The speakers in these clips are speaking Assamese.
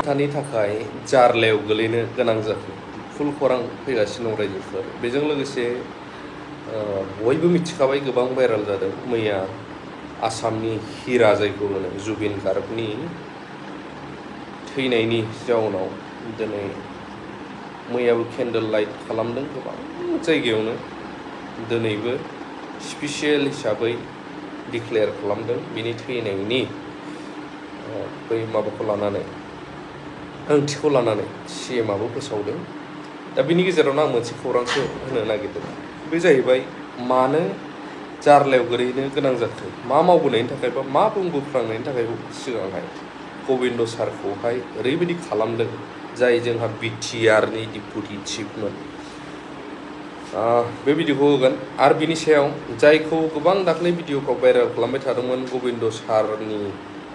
थानि थाखाय जारलायाव गोलैनो गोनां जाखो फुल खौरां फैगासिनो दं रायजोफोर बेजों लोगोसे बयबो मिथिखाबाय गोबां भाइराल जादों मैया आसामनि हिरा जायखौ होनो जुबिन गार्गनि थैनायनि जाउनाव दिनै मैयाबो केन्डेल लाइट खालामदों गोबां जायगायावनो दिनैबो स्पेसियेल हिसाबै डिक्लेयार खालामदों बिनि थैनायनि बै माबाखौ लानानै ओंथिखौ लानानै CMआबो फोसावदों दा बिनि गेजेरावनो आं मोनसे खौरांसो होनो नागिरदों बे जाहैबाय मानो जारलायाव गोलैनो गोनां जाखो मा मावबोनायनि थाखाय बा मा बुंबोफ्लांनायनि थाखाय सिगांहाय गबिन्द सारखौहाय ओरैबायदि खालामदों जाय जोंहा BTRनि डिपुटि चिफमोन बे भिडिअखौ होगोन आरो बिनि सायाव जायखौ गोबां दाख्लै भिडिअफ्राव भाइरेल खालामबाय थादोंमोन गबिन्द सारनि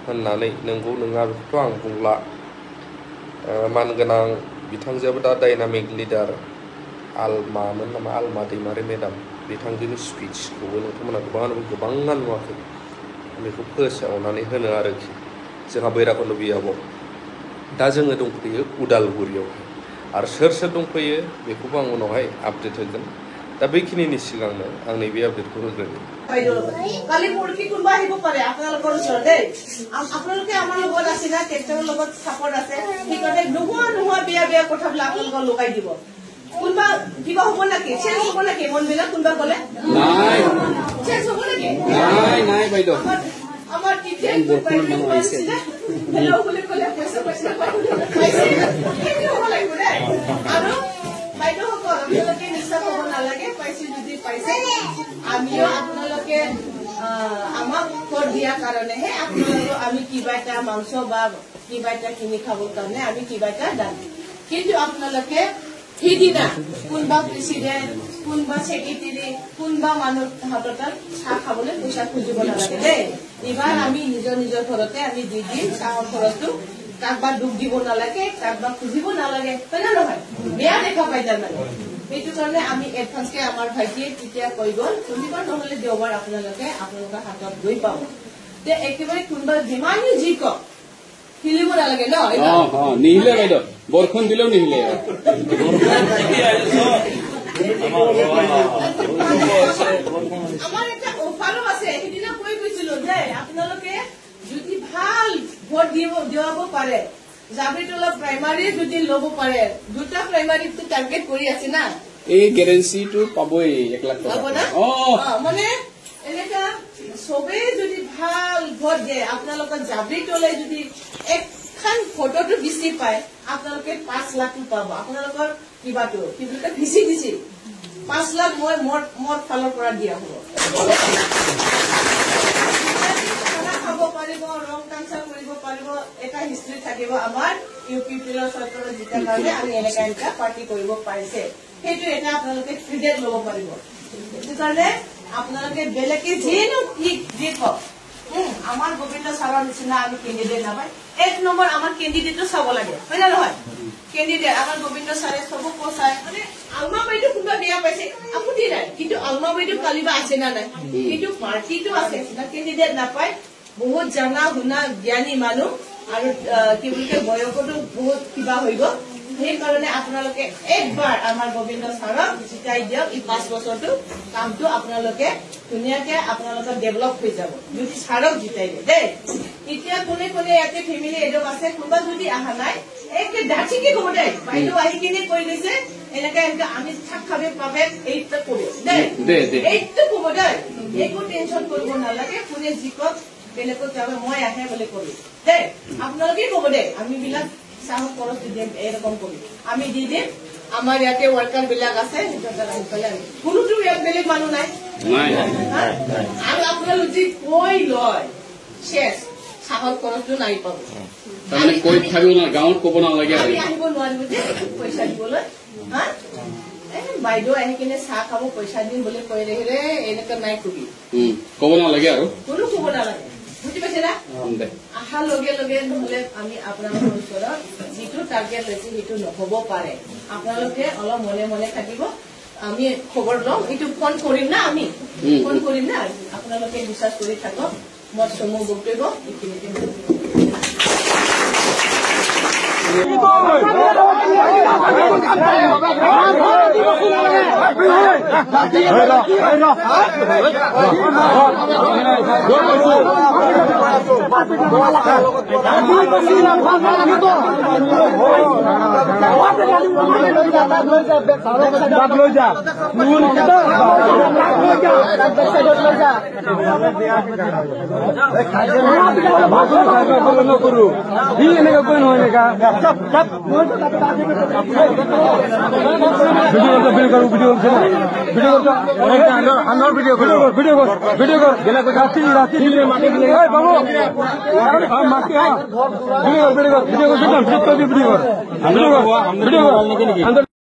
होननानै नंगौ नङा बेखौथ' आं बुंला मानगोनां बिथांजोआबो दा डायनामिक लिडार आलमामोन नामा आलमा दैमारि मेडाम बिथांजोनि स्पिचखौबो नोंथांमोना गोबाङा नुवाखै बेखौ फोसावनानै होनो आरोखि जोंहा बैराखन्द बियाबाव दा जोङो दंफैयो उदालगुरियाव आरो सोर सोर दंफैयो बेखौबो आं उनावहाय आपडेट होगोन दा बेखिनिनि सिगांनो आं नैबे आपडेटखौ होग्रोनि কালি পৰহি কোনোবা আহিব পাৰে আপোনালোকৰ ওচৰত দেই আপোনালোকে আমাৰ লগত আছে না কেইটাৰ লগত সাপোৰ্ট আছে সেইকাৰণে নোহোৱা বেয়া কথাবিলাক আপোনালোকক লগাই দিব কোনোবা কিবা হ'ব নাকি চেঞ্জ হ'ব নাকি মনবিলাক কোনোবা ক'লে নাই চেঞ্জ হ'ব নাকি নাই বাইদেউ আমাৰ টিচাৰ বৰখন হৈছে হেল্ল' বুলি ক'লে পইচা পাইছে কি হ'ব লাগিব দেই আৰু বাইদেউসকল আপোনালোকে নিশ্চয় হ'ব নালাগে পাইছে যদি পাইছে আমিও আপোনালোকে আমাক ভোট দিয়াৰ কাৰণেহে আপোনালোকক আমি কিবা এটা মাংস বা কিবা এটা কিনি খাবৰ কাৰণে আমি কিবা এটা দাম কিন্তু আপোনালোকে সেইদিনা কোনোবা প্ৰেচিডেণ্ট কোনোবা ছেক্ৰেটাৰী কোনোবা মানুহ হাতত চাহ খাবলৈ পইচা খুজিব নালাগে দেই এইবাৰ আমি নিজৰ ঘৰতে আমি দি দিম চাহৰ খৰচটো কাৰোবাৰ দুখ দিব নালাগে কাৰোবাৰ খুজিব নালাগে হয় নে নহয় বেয়া দেখা পাই তাৰমানে সেইটো কাৰণে আমি এডভান্সকে আমাৰ ভাইটিয়ে তেতিয়া কৈ গ'ল শনিবাৰ নহ'লে দেওবাৰ আপোনালোকৰ হাতত গৈ পাব তে একেবাৰে কোনোবা যিমানেই যি কওক হিলিব নালাগে ন নিহিলে বাইদেউ বৰষুণ দিলেও নিহিলে আমাৰ এটা অফাৰো আছে সেইদিনা কৈ গৈছিলো যে আপোনালোকে যদি ভাল ভোট দিয়াব পাৰে জাবিটোলা প্ৰাইমাৰী যদি ল'ব পাৰে দুটা প্ৰাইমাৰীটো টাৰ্গেট কৰি আছে না এই গেৰেন্সিটো পাবই 1 লাখ টকা মানে এনেকা সবে যদি ভাল ভোট দিয়ে আপোনালোকৰ জাবিটোলাই যদি এখন ফটোটো বেছি পায় আপোনালোকে 5 লাখ পাব আপোনালোকৰ কিবাটো কি বুলি ভিচি দিছি 5 লাখ মই মোৰ ফালৰ পৰা দিয়া হ'ব খাব পাৰিব ৰং কাঞ্চা কৰিব পাৰিব এটা হিষ্ট্ৰী থাকিব আমাৰ UPPৰ চৰকাৰৰ জিতাৰ কাৰণে আমি এনেকা পাৰ্টি কৰিব পাৰিছে সেইটো এটা আপোনালোকে ফ্ৰীডেট ল'ব পাৰিব সেইকাৰণে আপোনালোকে বেলেগে যেনো কি কওক আমাৰ গোবিন্দ ছাৰৰ নিচিনা আমি কেণ্ডিডেট নাপায় 1 নম্বৰ আমাৰ কেণ্ডিডেটটো চাব লাগে হয় না নহয় কেণ্ডিডেট আমাৰ গোবিন্দ ছাৰে সবক চাই মানে আলমা বাইদেউ কোনোবা বেয়া পাইছে আপত্তি নাই কিন্তু আলমা বাইদেউ কালিবা আছে না নাই কিন্তু পাৰ্টিটো আছে না কেণ্ডিডেট নাপায় বহুত জানা শুনা জ্ঞানী মানুহ আৰু কি বুলি কয় বয়সতো বহুত কিবা হৈ গ'ল সেইকাৰণে আপোনালোকে একবাৰ আমাৰ গোবিন্দ ছাৰক জিতাই দিয়ক এই 5 বছৰটো কামটো আপোনালোকে ধুনীয়াকে আপোনালোকৰ ডেভেলপ হৈ যাব যদি ছাৰক জিতাই দিয়ে দেই এতিয়া কোনে ইয়াতে ফেমিলি এডক আছে কোনোবা যদি অহা নাই একে ডাঠিকে ক'ব দেই বাইদেউ আহি কিনে কৈ গৈছে এনেকা আমি থাক খাবে পাবে এইটো ক'ব দেই এইটো ক'ব দেই একো টেনশ্যন কৰিব নালাগে কোনে জিকক বেলেগত যাবে মই আহে বুলি ক'বি দেই আপোনালোকে ক'ব দেই আমি বিলাক চাহক খৰচ দি দিম এৰকম কৰি আমি দি দিম আমাৰ ইয়াতে ওয়াৰ্কাৰ বিলাক আছে কোনোটো বেলেগ মানুহ নাই আৰু আপোনালোক যি কৈ লয় শেষ চাহৰ খৰচটো নাই পাব তাৰমানে কৈ থাকিব না গাঁৱত ক'ব নালাগে আমি আহিব নোৱাৰিব যে পইচা দিবলৈ বাইদেউ আহি কিনে চাহ খাব পইচা দিম বুলি কৈ আহিলে এনেকা নাই কবি ক'ব নালাগে আৰু কোনো ক'ব নালাগে বুজি পাইছে না আহাৰ লগে লগে নহলে আমি আপোনালোকৰ ওচৰত যিটো টাৰ্গেট লৈছে সেইটো নহ'ব পাৰে আপোনালোকে অলপ মনে থাকিব আমি খবৰ লওঁ এইটো ফোন কৰিম না আমি ফোন কৰিম না আপোনালোকে বিশ্বাস কৰি থাকক মই চমু বক্তব্য এইখিনিতে ভিডিও